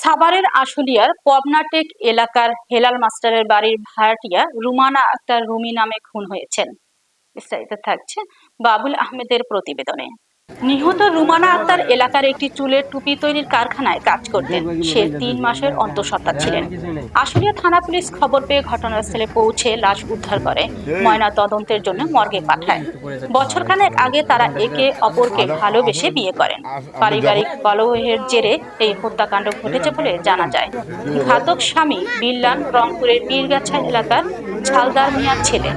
সাভারের আশুলিয়ার পবনাটেক এলাকার হেলাল মাস্টারের বাড়ির ভাড়াটিয়া রুমানা আক্তার রুমি নামে খুন হয়েছেন। বিস্তারিত থাকছে বাবুল আহমেদের প্রতিবেদনে। নিহত রুমানা আক্তার এলাকার একটি চুলের টুপি তৈরির কারখানায় কাজ করতেন। সে ৩ মাসের অন্তঃসত্ত্বা ছিলেন। আশুলিয়া থানা পুলিশ খবর পেয়ে ঘটনাস্থলে পৌঁছে লাশ উদ্ধার করে ময়না তদন্তের জন্য মর্গে পাঠায়। বছরখানেক আগে তারা একে অপরকে ভালোবেসে বিয়ে করেন। পারিবারিক কলহের জেরে এই হত্যাকাণ্ড ঘটেছে বলে জানা যায়। ঘাতক স্বামী বিল্লান রংপুরের পীরগাছা এলাকার ঝালদার মিয়ার ছেলে।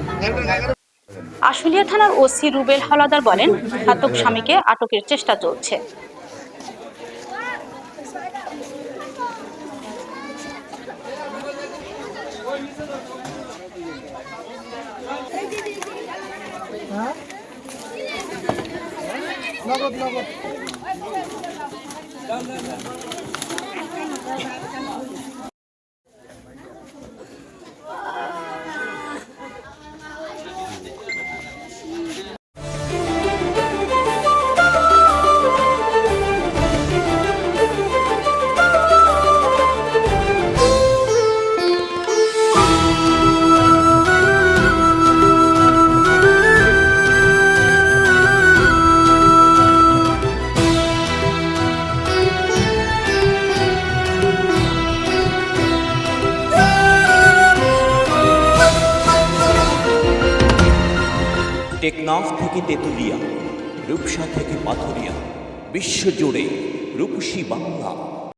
আশুলিয়া থানার ওসি রুবেল হাওলাদার বলেন, ঘাতক স্বামীকে আটকের চেষ্টা চলছে। টেকনাফ থেকে তেতুলিয়া, রূপসা থেকে পাথুরিয়া, বিশ্বজুড়ে রূপসী বাংলা।